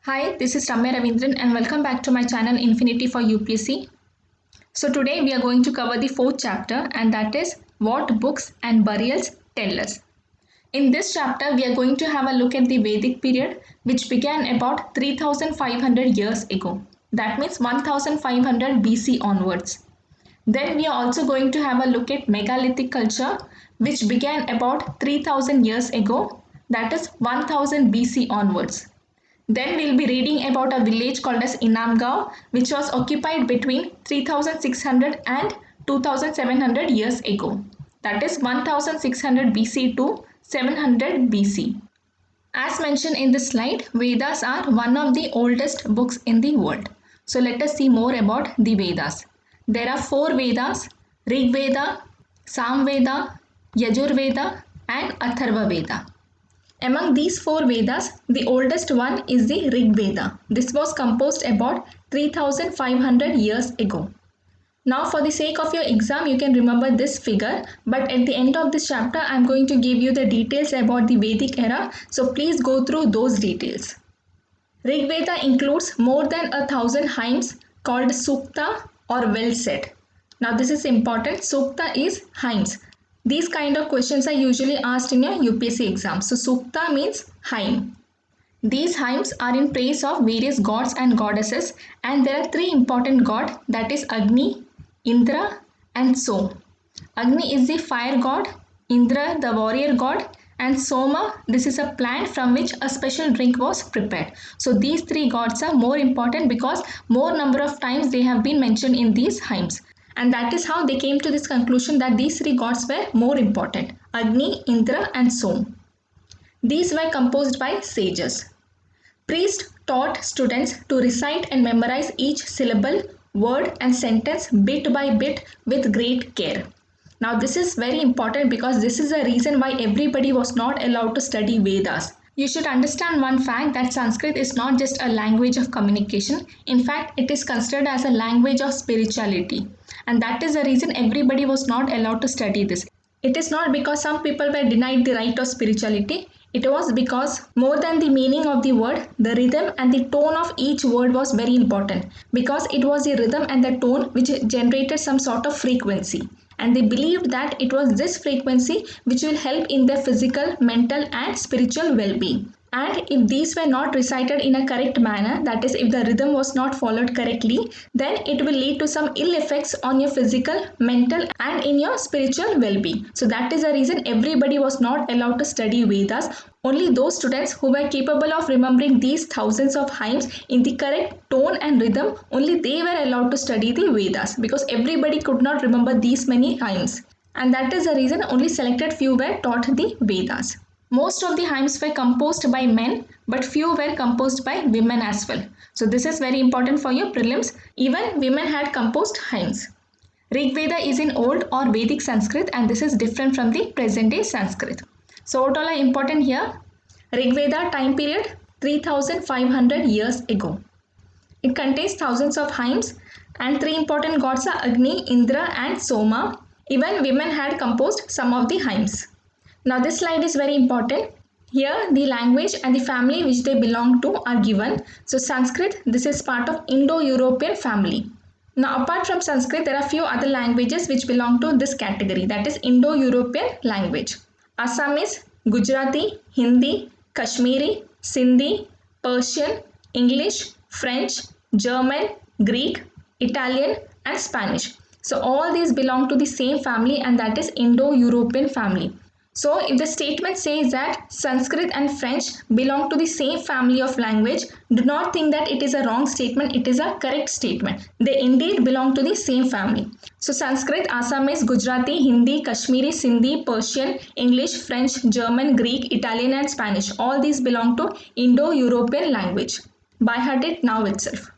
Hi, this is Ramya Ravindran and welcome back to my channel Infinity for UPSC. So today we are going to cover the fourth chapter, and that is what books and burials tell us. In this chapter we are going to have a look at the Vedic period, which began about 3500 years ago. That means 1500 BC onwards. Then we are also going to have a look at megalithic culture, which began about 3000 years ago, that is 1000 BC onwards. Then we'll be reading about a village called as Inamgaon, which was occupied between 3600 and 2700 years ago. That is 1600 BC to 700 BC. As mentioned in this slide, Vedas are one of the oldest books in the world. So let us see more about the Vedas. There are four Vedas: Rig Veda, Sam Veda, Yajur Veda, and Atharva Veda. Among these four Vedas, the oldest one is the Rig Veda. This was composed about 3500 years ago. Now, for the sake of your exam, you can remember this figure, but at the end of this chapter, I am going to give you the details about the Vedic era, so please go through those details. Rig Veda includes more than 1000 hymns called Sukta or well said. Now, this is important. Sukta is hymns. These kind of questions are usually asked in your UPSC exam. So, Sukta means hymn. These hymns are in praise of various gods and goddesses, and there are three important gods, that is Agni, Indra, and Som. Agni is the fire god, Indra the warrior god, and Soma, this is a plant from which a special drink was prepared. So these three gods are more important because more number of times they have been mentioned in these hymns. And that is how they came to this conclusion that these three gods were more important: Agni, Indra, and Som. These were composed by sages. Priests taught students to recite and memorize each syllable, word, and sentence bit by bit with great care. Now, this is very important because this is the reason why everybody was not allowed to study Vedas. You should understand one fact, that Sanskrit is not just a language of communication. In fact, it is considered as a language of spirituality. And that is the reason everybody was not allowed to study this. It is not because some people were denied the right of spirituality. It was because more than the meaning of the word, the rhythm and the tone of each word was very important, because it was the rhythm and the tone which generated some sort of frequency. And they believed that it was this frequency which will help in their physical, mental, and spiritual well-being. And if these were not recited in a correct manner, that is, if the rhythm was not followed correctly, then it will lead to some ill effects on your physical, mental, and in your spiritual well-being. So that is the reason everybody was not allowed to study Vedas. Only those students who were capable of remembering these thousands of hymns in the correct tone and rhythm, only they were allowed to study the Vedas, because everybody could not remember these many hymns. And that is the reason only selected few were taught the Vedas. Most of the hymns were composed by men, but few were composed by women as well. So this is very important for your prelims. Even women had composed hymns. Rig Veda is in old or Vedic Sanskrit, and this is different from the present day Sanskrit. So what all are important here? Rig Veda time period 3500 years ago. It contains thousands of hymns, and three important gods are Agni, Indra, and Soma. Even women had composed some of the hymns. Now this slide is very important. Here the language and the family which they belong to are given. So Sanskrit, this is part of Indo-European family. Now apart from Sanskrit, there are few other languages which belong to this category, that is Indo-European language. Assamese, Gujarati, Hindi, Kashmiri, Sindhi, Persian, English, French, German, Greek, Italian, and Spanish. So all these belong to the same family, and that is Indo-European family. So if the statement says that Sanskrit and French belong to the same family of language, do not think that it is a wrong statement, it is a correct statement. They indeed belong to the same family. So Sanskrit, Assamese, Gujarati, Hindi, Kashmiri, Sindhi, Persian, English, French, German, Greek, Italian, and Spanish, all these belong to Indo-European language. By heart it now itself.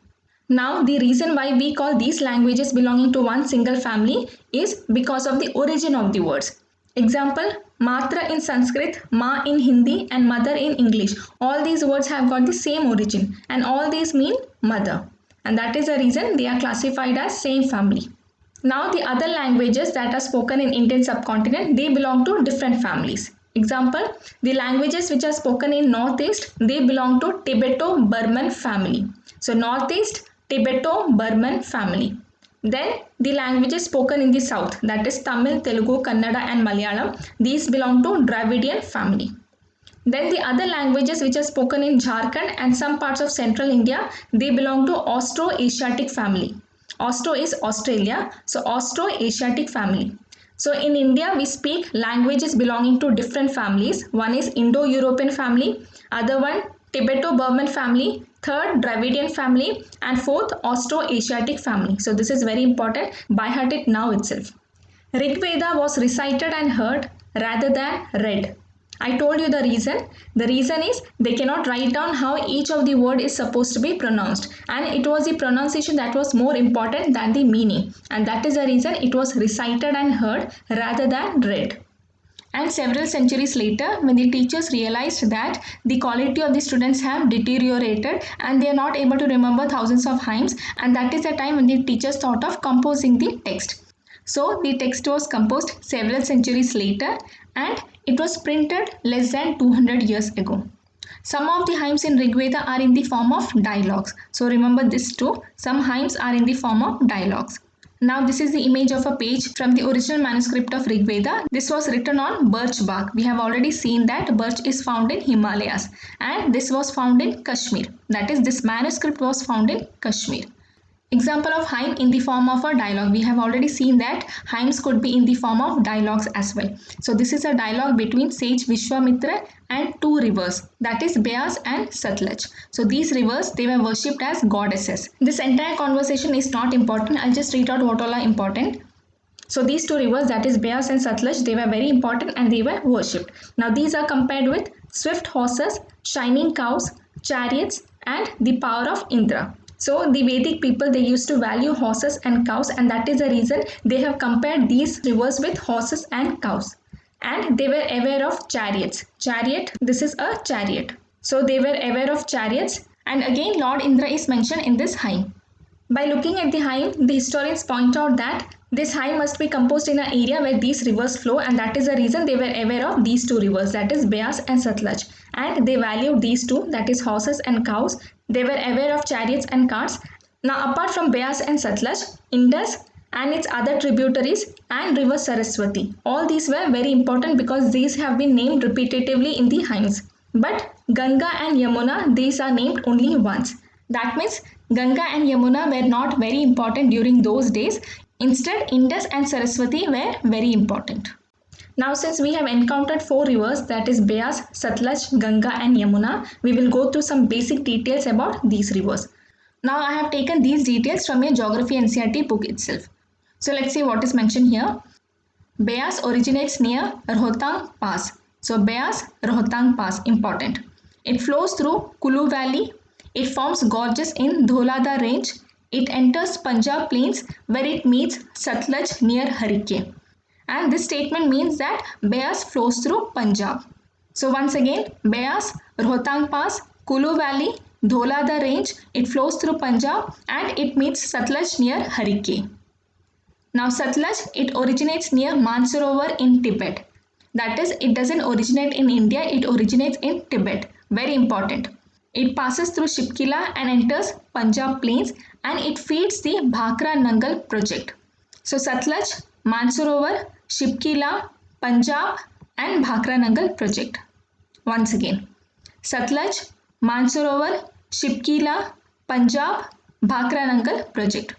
Now the reason why we call these languages belonging to one single family is because of the origin of the words. Example, Matra in Sanskrit, Ma in Hindi, and mother in English. All these words have got the same origin, and all these mean mother. And that is the reason they are classified as same family. Now the other languages that are spoken in Indian subcontinent, they belong to different families. Example, the languages which are spoken in Northeast, they belong to Tibeto-Burman family. So Northeast, Tibeto-Burman family. Then the languages spoken in the South, that is Tamil, Telugu, Kannada and Malayalam, these belong to Dravidian family. Then the other languages which are spoken in Jharkhand and some parts of central India, they belong to Austro-Asiatic family. Austro is Australia, so Austro-Asiatic family. So in India, we speak languages belonging to different families. One is Indo-European family, other one Tibeto-Burman family, third Dravidian family, and fourth Austro-Asiatic family. So this is very important. By heart it now itself. Rig Veda was recited and heard rather than read. I told you the reason. The reason is they cannot write down how each of the word is supposed to be pronounced, and it was the pronunciation that was more important than the meaning, and that is the reason it was recited and heard rather than read. And several centuries later, when the teachers realized that the quality of the students have deteriorated and they are not able to remember thousands of hymns, and that is the time when the teachers thought of composing the text. So the text was composed several centuries later and it was printed less than 200 years ago. Some of the hymns in Rig Veda are in the form of dialogues. So remember this too. Some hymns are in the form of dialogues. Now this is the image of a page from the original manuscript of Rig Veda. This was written on birch bark. We have already seen that birch is found in Himalayas and this was found in Kashmir. That is, this manuscript was found in Kashmir. Example of hymn in the form of a dialogue. We have already seen that hymns could be in the form of dialogues as well. So this is a dialogue between sage Vishwamitra and two rivers, that is Beas and Satluj. So these rivers, they were worshipped as goddesses. This entire conversation is not important. I'll just read out what all are important. So these two rivers, that is Beas and Satluj, they were very important and they were worshipped. Now these are compared with swift horses, shining cows, chariots and the power of Indra. So the Vedic people, they used to value horses and cows, and that is the reason they have compared these rivers with horses and cows. And they were aware of chariots. Chariot, this is a chariot. So they were aware of chariots, and again Lord Indra is mentioned in this hymn. By looking at the hymn, the historians point out that this hymn must be composed in an area where these rivers flow, and that is the reason they were aware of these two rivers, that is Beas and Satluj, and they valued these two, that is horses and cows. They were aware of chariots and carts. Now apart from Beas and Satluj, Indus and its other tributaries and river Saraswati, all these were very important because these have been named repetitively in the hymns. But Ganga and Yamuna, these are named only once. That means Ganga and Yamuna were not very important during those days. Instead, Indus and Saraswati were very important. Now since we have encountered four rivers, that is Beas, Satluj, Ganga and Yamuna, we will go through some basic details about these rivers. Now I have taken these details from a Geography NCERT book itself. So let's see what is mentioned here. Beas originates near Rohtang Pass. So Beas, Rohtang Pass, important. It flows through Kulu Valley. It forms gorges in Dholada range. It enters Punjab plains where it meets Satluj near Harike. And this statement means that Beas flows through Punjab. So once again, Beas, Rohtang Pass, Kulu Valley, Dholada range, it flows through Punjab and it meets Satluj near Harike. Now Satluj, it originates near Mansarovar in Tibet. That is, it doesn't originate in India, it originates in Tibet. Very important. It passes through Shipkila and enters Punjab plains and it feeds the Bhakra Nangal project. So Satluj, Mansarovar, Shipkila, Punjab and Bhakra Nangal project. Once again, Satluj, Mansarovar, Shipkila, Punjab, Bhakra Nangal project.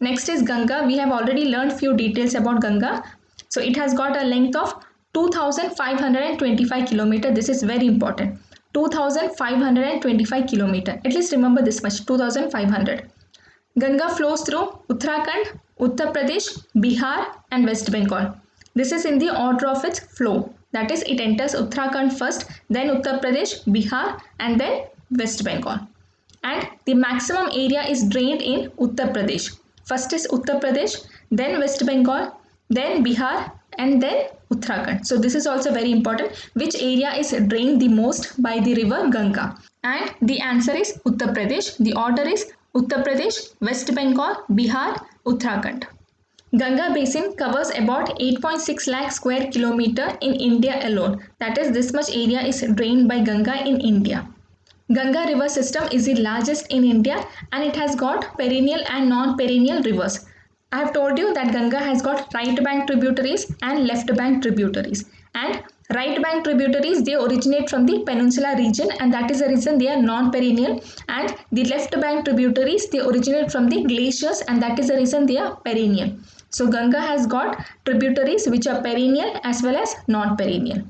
Next is Ganga. We have already learned few details about Ganga. So it has got a length of 2525 kilometer. This is very important. 2525 kilometer. At least remember this much, 2500. Ganga flows through Uttarakhand, Uttar Pradesh, Bihar and West Bengal. This is in the order of its flow. That is, it enters Uttarakhand first, then Uttar Pradesh, Bihar and then West Bengal. And the maximum area is drained in Uttar Pradesh. First is Uttar Pradesh, then West Bengal, then Bihar and then Uttarakhand. So this is also very important. Which area is drained the most by the river Ganga? And the answer is Uttar Pradesh. The order is Uttar Pradesh, West Bengal, Bihar, Uttarakhand. Ganga basin covers about 8.6 lakh square kilometer in India alone. That is, this much area is drained by Ganga in India. Ganga river system is the largest in India and it has got perennial and non-perennial rivers. I have told you that Ganga has got right bank tributaries and left bank tributaries. And right bank tributaries, they originate from the peninsular region and that is the reason they are non-perennial. And the left bank tributaries, they originate from the glaciers and that is the reason they are perennial. So Ganga has got tributaries which are perennial as well as non-perennial.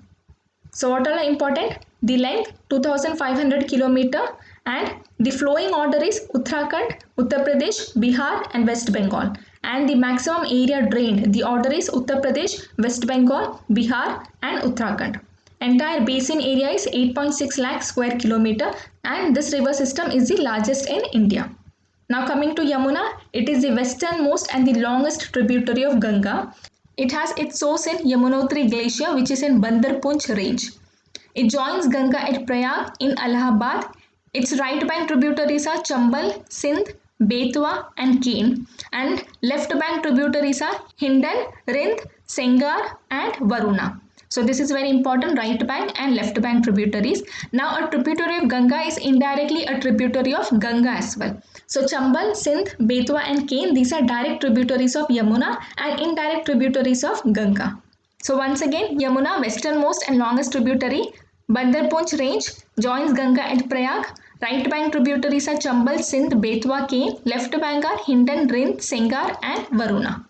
So what are important? The length 2500 km and the flowing order is Uttarakhand, Uttar Pradesh, Bihar and West Bengal. And the maximum area drained, the order is Uttar Pradesh, West Bengal, Bihar and Uttarakhand. Entire basin area is 8.6 lakh square kilometer and this river system is the largest in India. Now coming to Yamuna, it is the westernmost and the longest tributary of Ganga. It has its source in Yamunotri Glacier which is in Bandar Poonch range. It joins Ganga at Prayag in Allahabad. Its right bank tributaries are Chambal, Sindh, Betwa and Kane and left bank tributaries are Hindon, Rindh, Sengar and Varuna. So this is very important, right bank and left bank tributaries. Now a tributary of Ganga is indirectly a tributary of Ganga as well. So Chambal, Sindh, Betwa and Kane, these are direct tributaries of Yamuna and indirect tributaries of Ganga. So once again, Yamuna, westernmost and longest tributary, Bandar Poonch range, joins Ganga at Prayag. Right bank tributaries are Chambal, Sindh, Betwa, Kane. Left bank are Hindon, Rindh, Sengar and Varuna.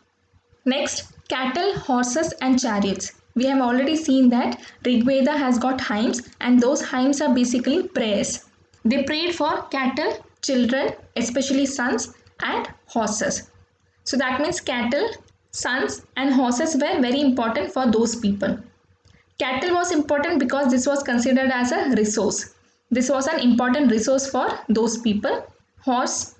Next, cattle, horses and chariots. We have already seen that Rigveda has got hymns and those hymns are basically prayers. They prayed for cattle, children, especially sons and horses. So that means cattle, sons and horses were very important for those people. Cattle was important because this was considered as a resource. This was an important resource for those people. Horse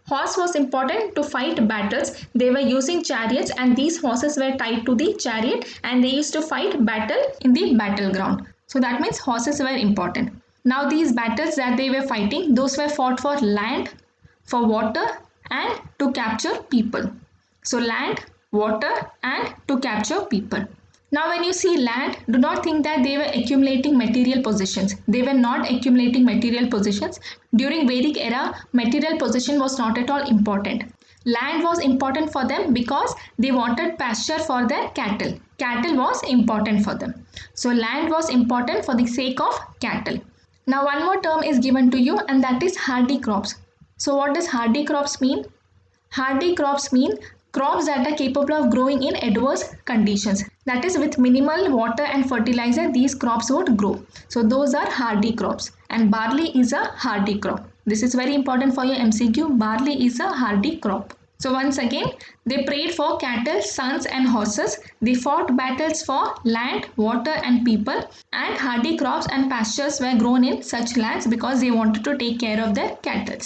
was important to fight battles. They were using chariots and these horses were tied to the chariot and they used to fight battle in the battleground. So that means horses were important. Now these battles that they were fighting, those were fought for land, for water and to capture people. So land, water and to capture people. Now when you see land, do not think that they were accumulating material possessions. They were not accumulating material possessions. During Vedic era, material possession was not at all important. Land was important for them because they wanted pasture for their cattle. Cattle was important for them. So land was important for the sake of cattle. Now one more term is given to you and that is hardy crops. So what does hardy crops mean? Hardy crops mean crops that are capable of growing in adverse conditions. That is, with minimal water and fertilizer, these crops would grow. So those are hardy crops and barley is a hardy crop. This is very important for your MCQ. Barley is a hardy crop. So once again, they prayed for cattle, sons and horses. They fought battles for land, water and people, and hardy crops and pastures were grown in such lands because they wanted to take care of their cattle.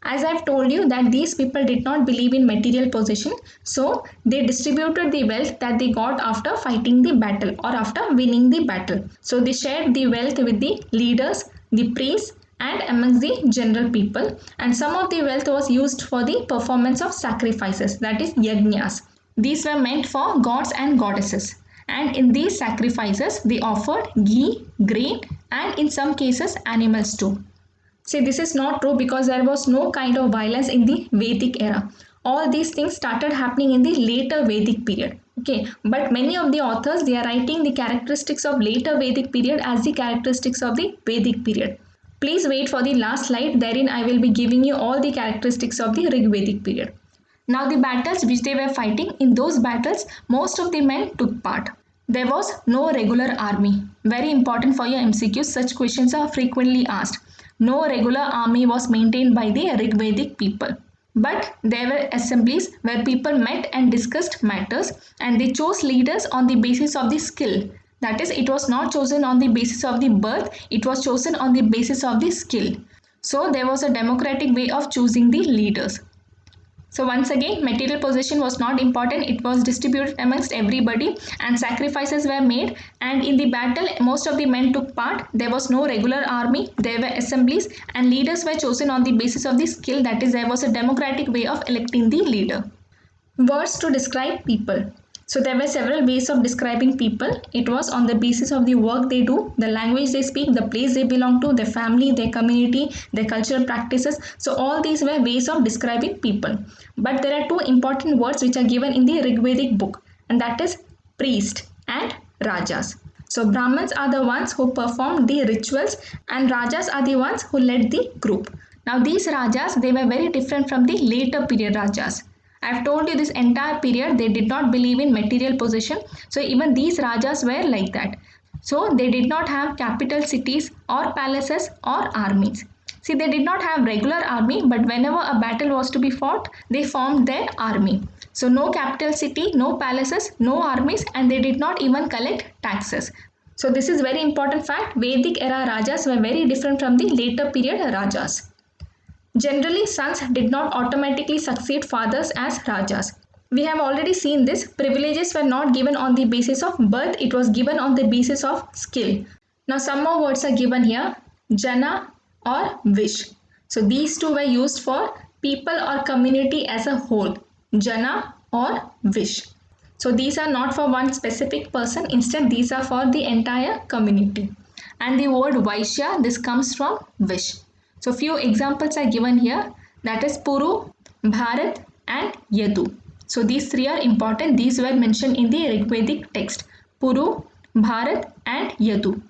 As I've told you that these people did not believe in material possession, so they distributed the wealth that they got after fighting the battle or after winning the battle. So they shared the wealth with the leaders, the priests and amongst the general people, and some of the wealth was used for the performance of sacrifices, that is yajnas. These were meant for gods and goddesses. And in these sacrifices, they offered ghee, grain and in some cases animals too. See, this is not true because there was no kind of violence in the Vedic era. All these things started happening in the later Vedic period. Okay, but many of the authors, they are writing the characteristics of later Vedic period as the characteristics of the Vedic period. Please wait for the last slide. Therein I will be giving you all the characteristics of the Rigvedic period. Now the battles which they were fighting, in those battles, most of the men took part. There was no regular army. Very important for your MCQ. Such questions are frequently asked. No regular army was maintained by the Rigvedic people. But there were assemblies where people met and discussed matters and they chose leaders on the basis of the skill. That is, it was not chosen on the basis of the birth, it was chosen on the basis of the skill. So there was a democratic way of choosing the leaders. So once again, material possession was not important. It was distributed amongst everybody and sacrifices were made, and in the battle most of the men took part. There was no regular army, there were assemblies and leaders were chosen on the basis of the skill. That is, there was a democratic way of electing the leader. Words to describe people. So there were several ways of describing people. It was on the basis of the work they do, the language they speak, the place they belong to, their family, their community, their cultural practices. So all these were ways of describing people. But there are two important words which are given in the Rigvedic book, and that is priest and rajas. So Brahmins are the ones who performed the rituals and rajas are the ones who led the group. Now these rajas, they were very different from the later period rajas. I have told you this entire period they did not believe in material possession. So even these rajas were like that. So they did not have capital cities or palaces or armies. See, they did not have regular army, but whenever a battle was to be fought, they formed their army. So no capital city, no palaces, no armies, and they did not even collect taxes. So this is very important fact. Vedic era rajas were very different from the later period rajas. Generally, sons did not automatically succeed fathers as rajas. We have already seen this. Privileges were not given on the basis of birth, it was given on the basis of skill. Now, some more words are given here, jana or wish. So, these two were used for people or community as a whole, jana or wish. So, these are not for one specific person, instead, these are for the entire community. And the word Vaishya, this comes from wish. So few examples are given here, that is Puru, Bharat and Yadu. So these three are important. These were mentioned in the Rigvedic text, Puru, Bharat and Yadu.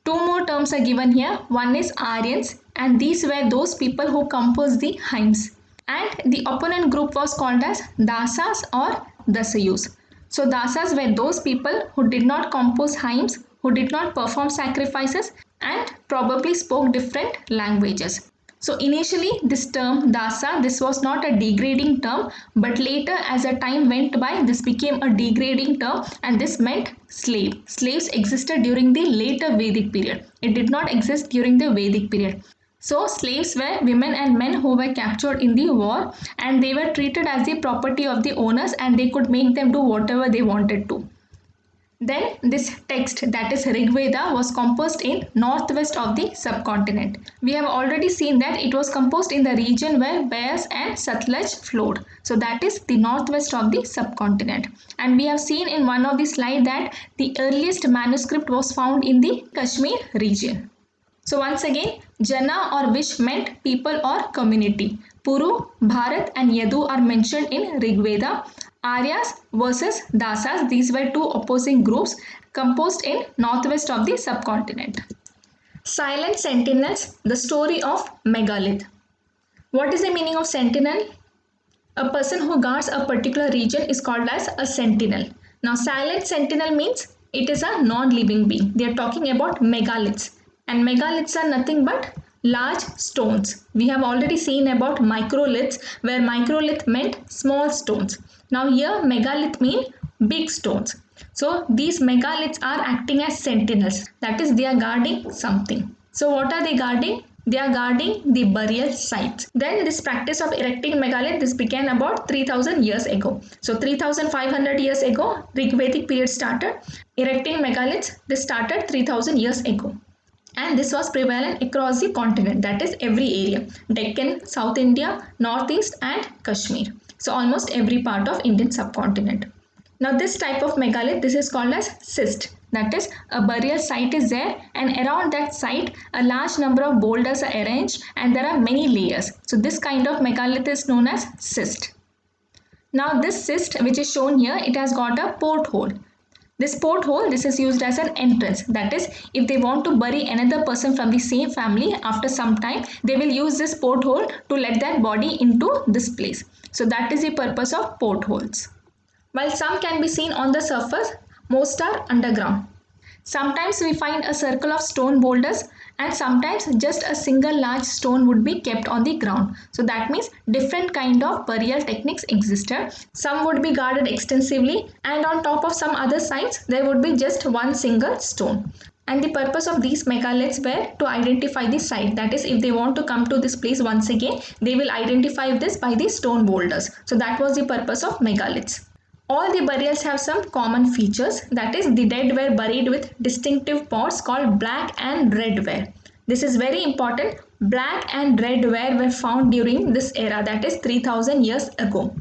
Two more terms are given here. One is Aryans, and these were those people who composed the hymns. And the opponent group was called as Dasas or Dasayus. So Dasas were those people who did not compose hymns, who did not perform sacrifices and probably spoke different languages. So initially this term Dasa, this was not a degrading term, but later as the time went by, this became a degrading term and this meant slave. Slaves existed during the later Vedic period. It did not exist during the Vedic period. So slaves were women and men who were captured in the war and they were treated as the property of the owners and they could make them do whatever they wanted to. Then this text, that is Rigveda, was composed in northwest of the subcontinent. We have already seen that it was composed in the region where Beas and Satluj flowed. So that is the northwest of the subcontinent. And we have seen in one of the slides that the earliest manuscript was found in the Kashmir region. So once again, Jana or wish meant people or community. Puru, Bharat and Yadu are mentioned in Rigveda. Aryas versus Dasas, these were two opposing groups composed in northwest of the subcontinent. Silent Sentinels, the story of Megalith. What is the meaning of sentinel? A person who guards a particular region is called as a sentinel. Now silent sentinel means it is a non-living being. They are talking about megaliths. And megaliths are nothing but large stones. We have already seen about microliths, where microlith meant small stones. Now here megalith mean big stones. So these megaliths are acting as sentinels. That is, they are guarding something. So what are they guarding? They are guarding the burial sites. Then this practice of erecting megalith, this began about 3000 years ago. So 3500 years ago, Rigvedic period started. Erecting megaliths, this started 3000 years ago. And this was prevalent across the continent, that is every area, Deccan, South India, Northeast and Kashmir. So almost every part of Indian subcontinent. Now this type of megalith, this is called as cist. That is, a burial site is there and around that site a large number of boulders are arranged and there are many layers. So this kind of megalith is known as cist. Now this cist which is shown here, it has got a porthole. This porthole, this is used as an entrance. That is, if they want to bury another person from the same family after some time, they will use this porthole to let that body into this place. So that is the purpose of portholes. While some can be seen on the surface, most are underground. Sometimes we find a circle of stone boulders and sometimes just a single large stone would be kept on the ground. So that means different kind of burial techniques existed. Some would be guarded extensively and on top of some other sites there would be just one single stone. And the purpose of these megaliths were to identify the site. That is, if they want to come to this place once again, they will identify this by the stone boulders. So that was the purpose of megaliths. All the burials have some common features, that is, the dead were buried with distinctive pots called black and red ware. This is very important. Black and red ware were found during this era, that is 3000 years ago.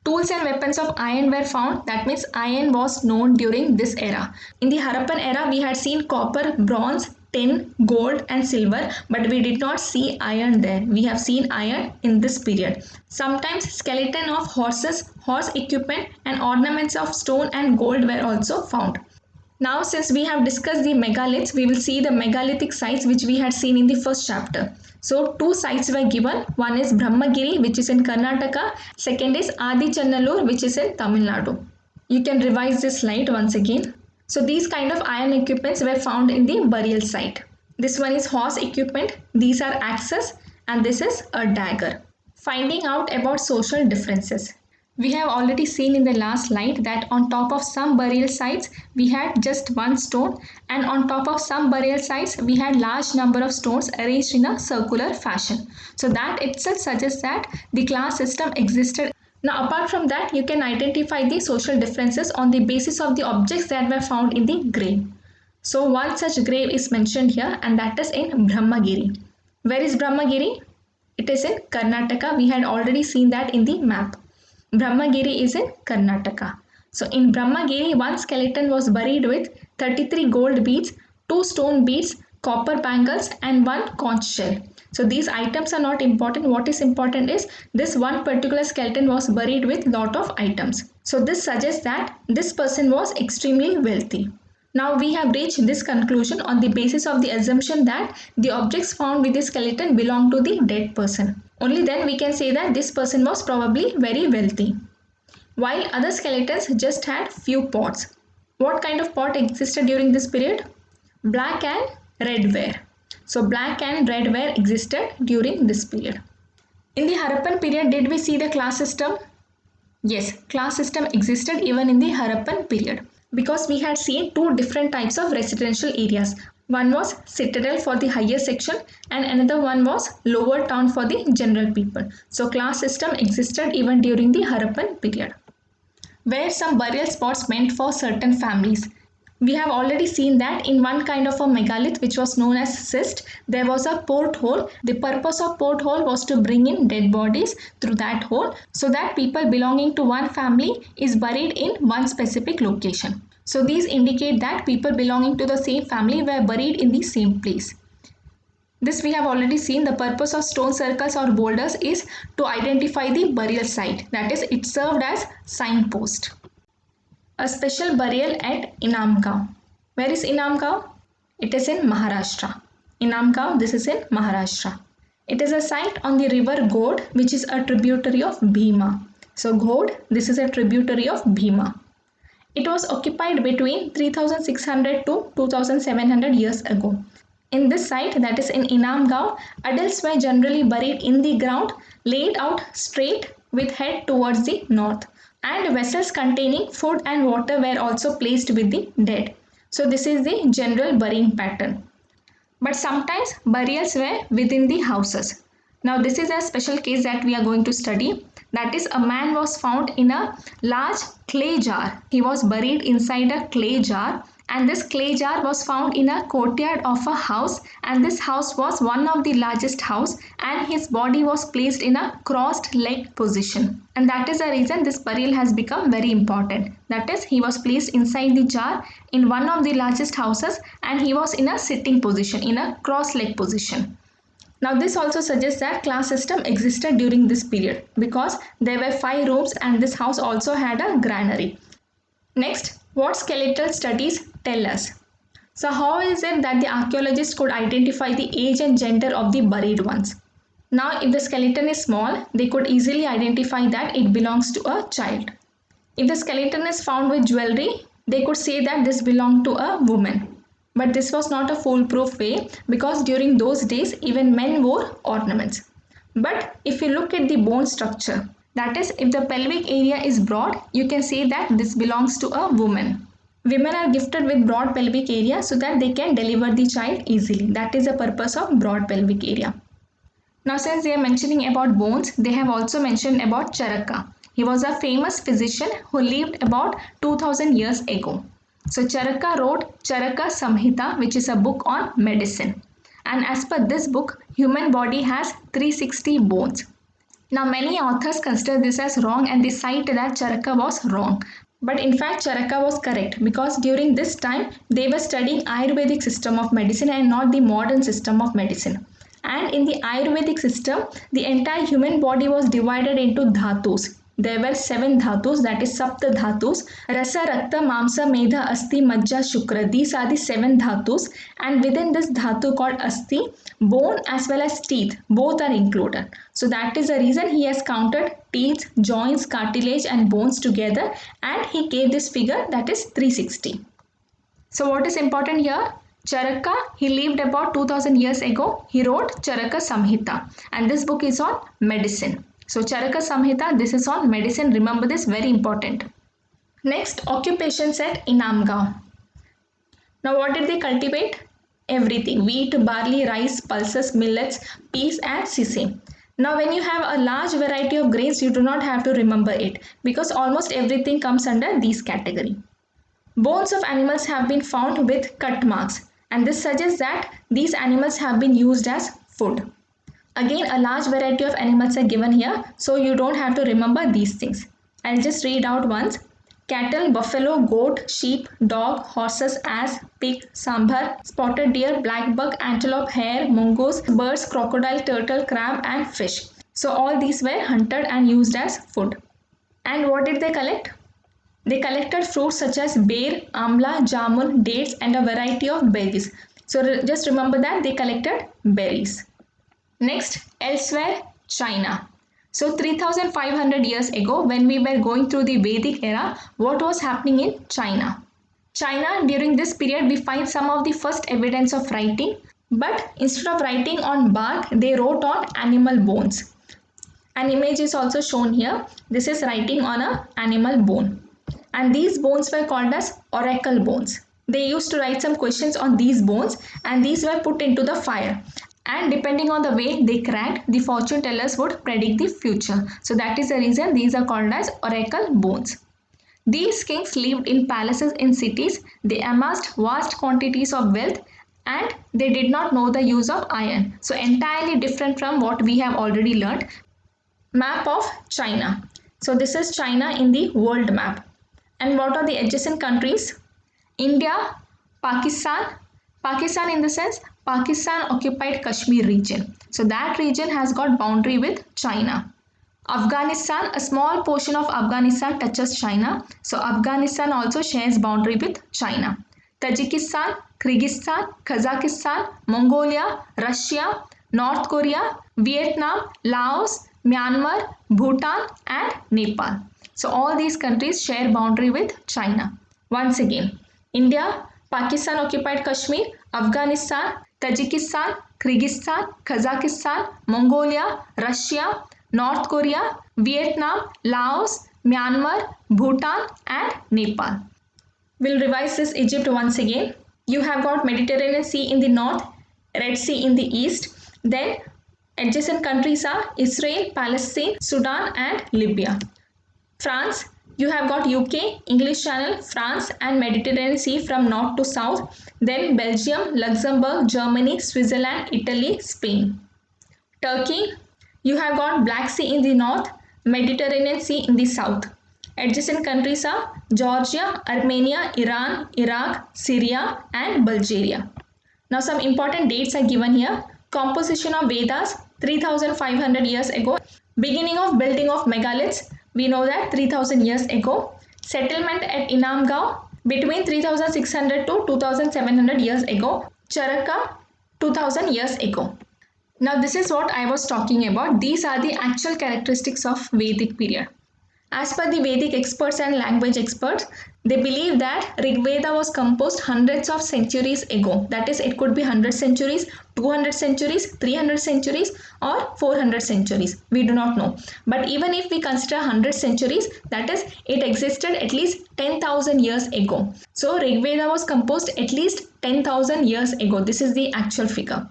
Tools and weapons of iron were found. That means iron was known during this era. In the Harappan era, we had seen copper, bronze, tin, gold and silver, but we did not see iron there. We have seen iron in this period. Sometimes skeleton of horses, horse equipment and ornaments of stone and gold were also found. Now, since we have discussed the megaliths, we will see the megalithic sites which we had seen in the first chapter. So, two sites were given. One is Brahmagiri, which is in Karnataka. Second is Adi Channallur, which is in Tamil Nadu. You can revise this slide once again. So, these kind of iron equipments were found in the burial site. This one is horse equipment. These are axes and this is a dagger. Finding out about social differences. We have already seen in the last slide that on top of some burial sites we had just one stone, and on top of some burial sites we had large number of stones arranged in a circular fashion. So that itself suggests that the class system existed. Now apart from that, you can identify the social differences on the basis of the objects that were found in the grave. So one such grave is mentioned here, and that is in Brahmagiri. Where is Brahmagiri? It is in Karnataka. We had already seen that in the map. Brahmagiri is in Karnataka. So in Brahmagiri, one skeleton was buried with 33 gold beads, 2 stone beads, copper bangles and 1 conch shell. So these items are not important. What is important is this one particular skeleton was buried with lot of items. So this suggests that this person was extremely wealthy. Now we have reached this conclusion on the basis of the assumption that the objects found with the skeleton belong to the dead person. Only then we can say that this person was probably very wealthy. While other skeletons just had few pots. What kind of pot existed during this period? Black and red ware. So black and red ware existed during this period. In the Harappan period, did we see the class system? Yes, class system existed even in the Harappan period, because we had seen two different types of residential areas. One was citadel for the higher section and another one was lower town for the general people. So class system existed even during the Harappan period. Where some burial spots meant for certain families. We have already seen that in one kind of a megalith which was known as cist, there was a porthole. The purpose of porthole was to bring in dead bodies through that hole so that people belonging to one family is buried in one specific location. So these indicate that people belonging to the same family were buried in the same place. This we have already seen. The purpose of stone circles or boulders is to identify the burial site. That is, it served as signpost. A special burial at Inamgaon. Where is Inamgaon? It is in Maharashtra. Inamgaon, this is in Maharashtra. It is a site on the river Gode, which is a tributary of Bhima. So Gode, this is a tributary of Bhima. It was occupied between 3600 to 2700 years ago. In this site, that is in Inamgaon, adults were generally buried in the ground, laid out straight with head towards the north. And vessels containing food and water were also placed with the dead. So this is the general burying pattern. But sometimes burials were within the houses. Now this is a special case that we are going to study. That is, a man was found in a large clay jar. He was buried inside a clay jar, and this clay jar was found in a courtyard of a house, and this house was one of the largest house, and his body was placed in a crossed leg position. And that is the reason this burial has become very important. That is, he was placed inside the jar in one of the largest houses and he was in a sitting position, in a cross leg position. Now this also suggests that class system existed during this period because there were 5 rooms and this house also had a granary. Next, what skeletal studies tell us? So how is it that the archaeologists could identify the age and gender of the buried ones? Now if the skeleton is small, they could easily identify that it belongs to a child. If the skeleton is found with jewelry, they could say that this belonged to a woman. But this was not a foolproof way because during those days even men wore ornaments. But if you look at the bone structure, that is, if the pelvic area is broad, you can say that this belongs to a woman. Women are gifted with broad pelvic area so that they can deliver the child easily. That is the purpose of broad pelvic area. Now since they are mentioning about bones, they have also mentioned about Charaka. He was a famous physician who lived about 2000 years ago. So Charaka wrote Charaka Samhita, which is a book on medicine. And as per this book, human body has 360 bones. Now, many authors consider this as wrong and they cite that Charaka was wrong. But in fact, Charaka was correct because during this time they were studying Ayurvedic system of medicine and not the modern system of medicine. And in the Ayurvedic system, the entire human body was divided into dhatus. There were 7 dhatus, that is Sapta dhatus. Rasa, Rakta, Mamsa, Medha, Asti, Majja, Shukra. These are the 7 dhatus, and within this dhatu called Asti, bone as well as teeth both are included. So that is the reason he has counted teeth, joints, cartilage and bones together, and he gave this figure, that is 360. So what is important here? Charaka, he lived about 2000 years ago. He wrote Charaka Samhita, and this book is on medicine. So Charaka Samhita, this is on medicine. Remember this, very important. Next, occupations at Inamgaon. Now what did they cultivate? Everything: wheat, barley, rice, pulses, millets, peas and sesame. Now when you have a large variety of grains, you do not have to remember it because almost everything comes under these category. Bones of animals have been found with cut marks, and this suggests that these animals have been used as food. Again, a large variety of animals are given here, so you don't have to remember these things. I'll just read out once. Cattle, buffalo, goat, sheep, dog, horses, ass, pig, sambar, spotted deer, black buck, antelope, hare, mongoose, birds, crocodile, turtle, crab and fish. So all these were hunted and used as food. And what did they collect? They collected fruits such as ber, amla, jamun, dates and a variety of berries. So just remember that they collected berries. Next, elsewhere, China. So 3500 years ago, when we were going through the Vedic era, what was happening in China? China, during this period, we find some of the first evidence of writing, but instead of writing on bark, they wrote on animal bones. An image is also shown here. This is writing on an animal bone. And these bones were called as oracle bones. They used to write some questions on these bones, and these were put into the fire. And depending on the way they cracked, the fortune tellers would predict the future. So that is the reason these are called as oracle bones. These kings lived in palaces in cities. They amassed vast quantities of wealth and they did not know the use of iron. So entirely different from what we have already learned. Map of China. So this is China in the world map. And what are the adjacent countries? India, Pakistan. Pakistan in the sense, Pakistan occupied Kashmir region. So that region has got boundary with China. Afghanistan, a small portion of Afghanistan touches China. So Afghanistan also shares boundary with China. Tajikistan, Kyrgyzstan, Kazakhstan, Mongolia, Russia, North Korea, Vietnam, Laos, Myanmar, Bhutan and Nepal. So all these countries share boundary with China. Once again, India, Pakistan occupied Kashmir, Afghanistan, Tajikistan, Kyrgyzstan, Kazakhstan, Mongolia, Russia, North Korea, Vietnam, Laos, Myanmar, Bhutan and Nepal. We'll revise this Egypt once again. You have got Mediterranean Sea in the north, Red Sea in the east. Then adjacent countries are Israel, Palestine, Sudan and Libya. France, you have got UK, English Channel, France and Mediterranean Sea from north to south. Then Belgium, Luxembourg, Germany, Switzerland, Italy, Spain. Turkey, you have got Black Sea in the north, Mediterranean Sea in the south. Adjacent countries are Georgia, Armenia, Iran, Iraq, Syria and Bulgaria. Now some important dates are given here. Composition of Vedas 3500 years ago. Beginning of building of megaliths, we know that 3000 years ago. Settlement at Inamgaon between 3600 to 2700 years ago. Charaka 2000 years ago. Now this is what I was talking about. These are the actual characteristics of Vedic period. As per the Vedic experts and language experts, they believe that Rig Veda was composed hundreds of centuries ago. That is, it could be 100 centuries, 200 centuries, 300 centuries or 400 centuries. We do not know. But even if we consider 100 centuries, that is, it existed at least 10,000 years ago. So Rig Veda was composed at least 10,000 years ago. This is the actual figure.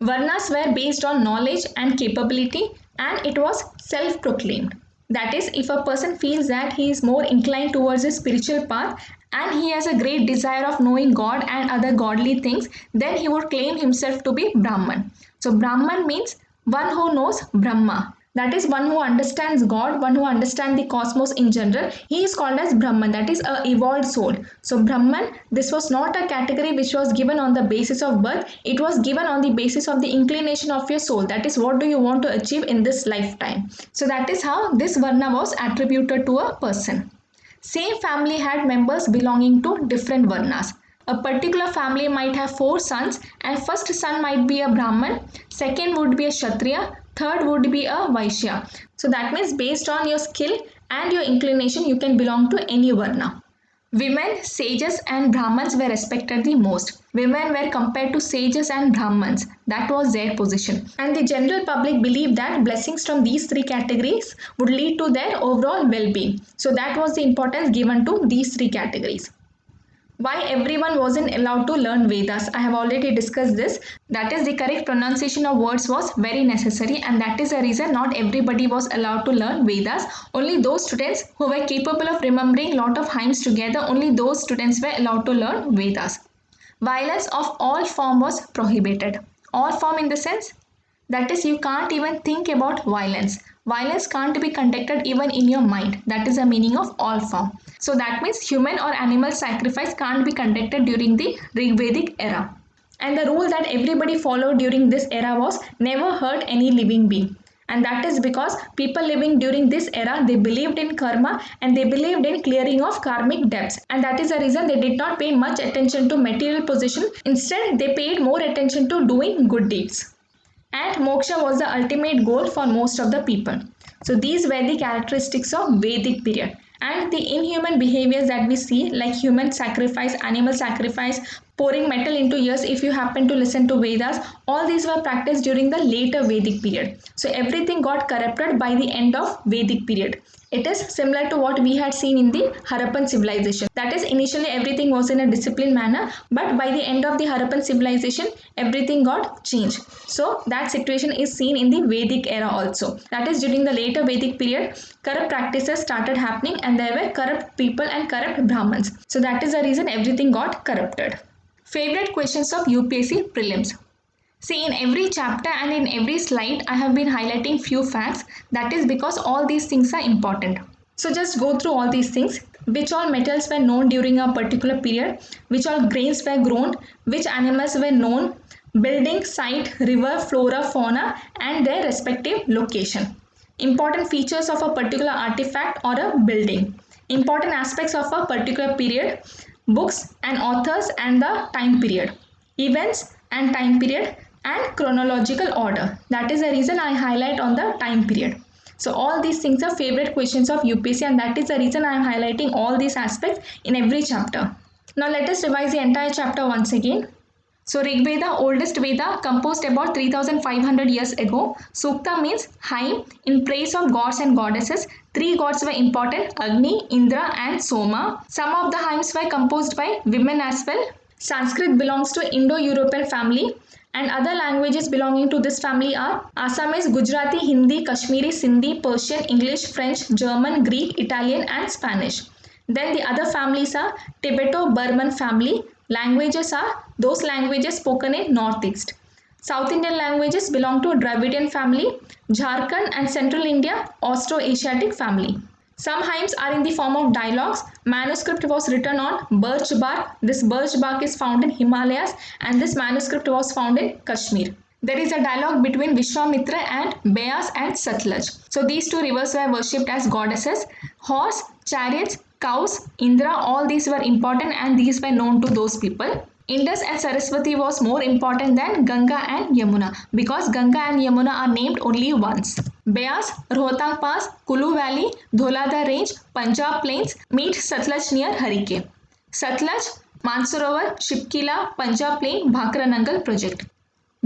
Varnas were based on knowledge and capability, and it was self-proclaimed. That is, if a person feels that he is more inclined towards a spiritual path and he has a great desire of knowing God and other godly things, then he would claim himself to be Brahman. So Brahman means one who knows Brahma. That is one who understands God, one who understands the cosmos in general. He is called as Brahman, that is a evolved soul. So Brahman, this was not a category which was given on the basis of birth. It was given on the basis of the inclination of your soul. That is, what do you want to achieve in this lifetime. So that is how this Varna was attributed to a person. Same family had members belonging to different Varnas. A particular family might have 4 sons, and first son might be a Brahman, second would be a Kshatriya, third would be a Vaishya. So that means based on your skill and your inclination, you can belong to any Varna. Women, sages, and Brahmins were respected the most. Women were compared to sages and Brahmins. That was their position. And the general public believed that blessings from these 3 categories would lead to their overall well being. So, that was the importance given to these 3 categories. Why everyone wasn't allowed to learn Vedas? I have already discussed this. That is, the correct pronunciation of words was very necessary, and that is the reason not everybody was allowed to learn Vedas. Only those students who were capable of remembering lot of hymns together, only those students were allowed to learn Vedas. Violence of all form was prohibited. All form in the sense that is, you can't even think about violence. Violence can't be conducted even in your mind. That is the meaning of all form. So that means human or animal sacrifice can't be conducted during the Rigvedic era. And the rule that everybody followed during this era was never hurt any living being. And that is because people living during this era, they believed in karma and they believed in clearing of karmic debts. And that is the reason they did not pay much attention to material possession. Instead, they paid more attention to doing good deeds. And moksha was the ultimate goal for most of the people. So these were the characteristics of Vedic period. And the inhuman behaviors that we see, like human sacrifice, animal sacrifice, pouring metal into ears if you happen to listen to Vedas, all these were practiced during the later Vedic period. So everything got corrupted by the end of Vedic period. It is similar to what we had seen in the Harappan civilization. That is, initially everything was in a disciplined manner, but by the end of the Harappan civilization, everything got changed. So that situation is seen in the Vedic era also. That is, during the later Vedic period, corrupt practices started happening and there were corrupt people and corrupt Brahmins. So that is the reason everything got corrupted. Favorite questions of UPSC prelims. See, in every chapter and in every slide, I have been highlighting few facts. That is because all these things are important. So just go through all these things. Which all metals were known during a particular period? Which all grains were grown? Which animals were known? Building, site, river, flora, fauna, and their respective location. Important features of a particular artifact or a building. Important aspects of a particular period. Books and authors and the time period. Events and time period and chronological order. That is the reason I highlight on the time period. So all these things are favorite questions of UPSC, and that is the reason I am highlighting all these aspects in every chapter. Now let us revise the entire chapter once again. So Rig Veda, oldest Veda, composed about 3500 years ago. Sukta means hymn in praise of gods and goddesses. 3 gods were important: Agni, Indra and Soma. Some of the hymns were composed by women as well. Sanskrit belongs to Indo-European family, and other languages belonging to this family are Assamese, Gujarati, Hindi, Kashmiri, Sindhi, Persian, English, French, German, Greek, Italian and Spanish. Then the other families are Tibeto-Burman family. Languages are those languages spoken in Northeast. South Indian languages belong to Dravidian family. Jharkhand and Central India, Austro-Asiatic family. Some hymns are in the form of dialogues. Manuscript was written on birch bark. This birch bark is found in Himalayas, and this manuscript was found in Kashmir. There is a dialogue between Vishwamitra and Beas and Satluj. So these 2 rivers were worshipped as goddesses. Horse, chariots, cows, Indra, all these were important and these were known to those people. Indus and Saraswati was more important than Ganga and Yamuna because Ganga and Yamuna are named only once. Beas, Rohtang Pass, Kulu Valley, Dholada Range, Punjab Plains meet Satluj near Harike. Satluj, Mansarovar, Shipkila, Punjab Plain, Bhakra Nangal project.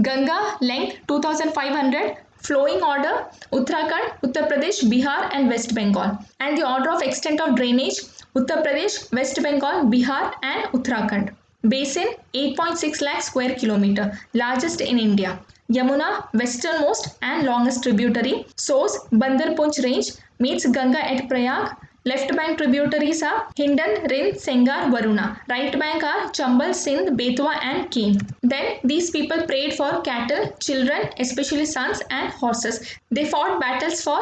Ganga, length 2500, flowing order Uttarakhand, Uttar Pradesh, Bihar and West Bengal. And the order of extent of drainage Uttar Pradesh, West Bengal, Bihar and Uttarakhand. Basin 8.6 lakh square kilometer, largest in India. Yamuna, westernmost and longest tributary. Source Bandarpunch range, meets Ganga at Prayag. Left bank tributaries are Hindon, Rind, Sengar, Varuna. Right bank are Chambal, Sindh, Betwa and Keen. Then these people prayed for cattle, children, especially sons and horses. They fought battles for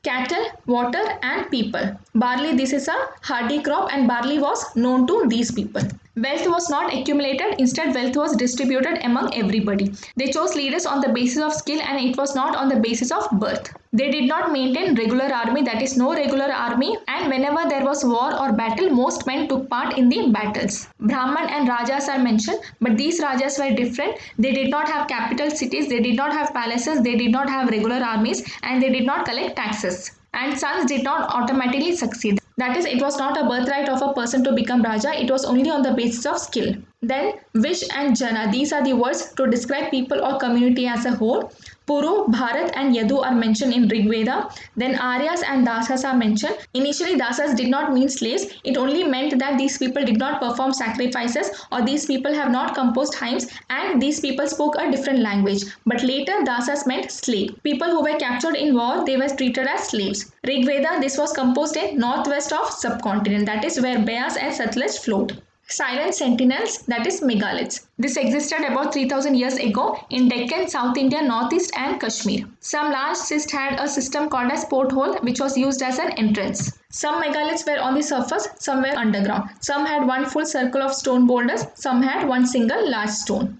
cattle, water and people. Barley, this is a hardy crop and barley was known to these people. Wealth was not accumulated, instead wealth was distributed among everybody. They chose leaders on the basis of skill and it was not on the basis of birth. They did not maintain regular army, that is no regular army, and whenever there was war or battle, most men took part in the battles. Brahman and Rajas are mentioned, but these Rajas were different. They did not have capital cities, they did not have palaces, they did not have regular armies and they did not collect taxes. And sons did not automatically succeed. That is, it was not a birthright of a person to become Raja, it was only on the basis of skill. Then Vish and Jana, these are the words to describe people or community as a whole. Puru, Bharat and Yadu are mentioned in Rig Veda. Then Aryas and Dasas are mentioned. Initially Dasas did not mean slaves, it only meant that these people did not perform sacrifices or these people have not composed hymns and these people spoke a different language. But later Dasas meant slave. People who were captured in war, they were treated as slaves. Rig Veda, this was composed in northwest of subcontinent, that is where Beas and Satluj flowed. Silent sentinels, that is megaliths. This existed about 3000 years ago in Deccan, South India, Northeast and Kashmir. Some large cysts had a system called as porthole which was used as an entrance. Some megaliths were on the surface, some were underground. Some had one full circle of stone boulders, some had one single large stone.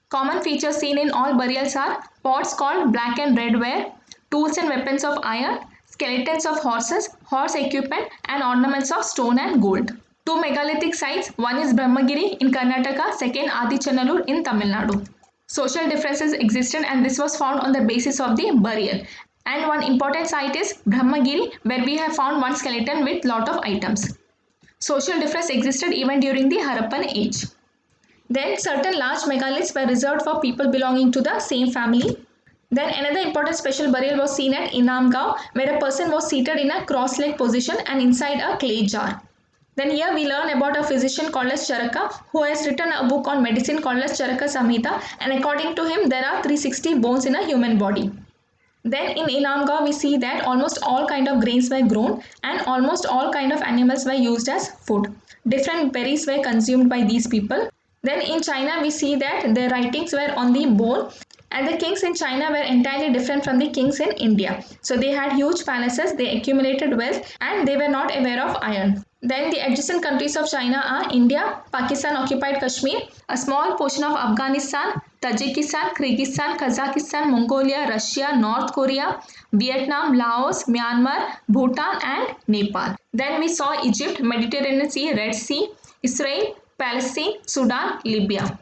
Common features seen in all burials are pots called black and red ware, tools and weapons of iron, skeletons of horses, horse equipment and ornaments of stone and gold. Two megalithic sites, one is Brahmagiri in Karnataka, second Adichanallur in Tamil Nadu. Social differences existed and this was found on the basis of the burial. And one important site is Brahmagiri where we have found one skeleton with lot of items. Social difference existed even during the Harappan age. Then certain large megaliths were reserved for people belonging to the same family. Then another important special burial was seen at Inamgaon where a person was seated in a cross-leg position and inside a clay jar. Then here we learn about a physician called as Charaka who has written a book on medicine called as Charaka Samhita and according to him there are 360 bones in a human body. Then in Inamgaon we see that almost all kind of grains were grown and almost all kind of animals were used as food. Different berries were consumed by these people. Then in China we see that their writings were on the bone and the kings in China were entirely different from the kings in India. So they had huge palaces, they accumulated wealth and they were not aware of iron. Then the adjacent countries of China are India, Pakistan occupied Kashmir, a small portion of Afghanistan, Tajikistan, Kyrgyzstan, Kazakhstan, Mongolia, Russia, North Korea, Vietnam, Laos, Myanmar, Bhutan and Nepal. Then we saw Egypt, Mediterranean Sea, Red Sea, Israel, Palestine, Sudan, Libya.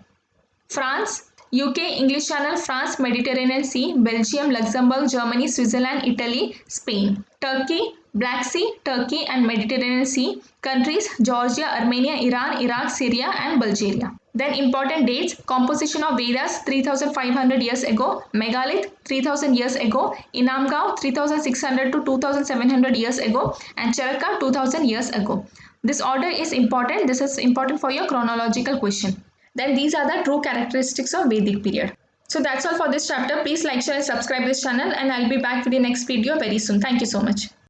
France, UK, English Channel, France, Mediterranean Sea, Belgium, Luxembourg, Germany, Switzerland, Italy, Spain. Turkey, Black Sea, Turkey and Mediterranean Sea. Countries, Georgia, Armenia, Iran, Iraq, Syria and Bulgaria. Then important dates, composition of Vedas 3500 years ago, Megalith 3000 years ago, Inamgaon 3600 to 2700 years ago and Charaka 2000 years ago. This order is important, this is important for your chronological question. Then these are the true characteristics of Vedic period. So that's all for this chapter. Please like, share and subscribe this channel and I'll be back with the next video very soon. Thank you so much.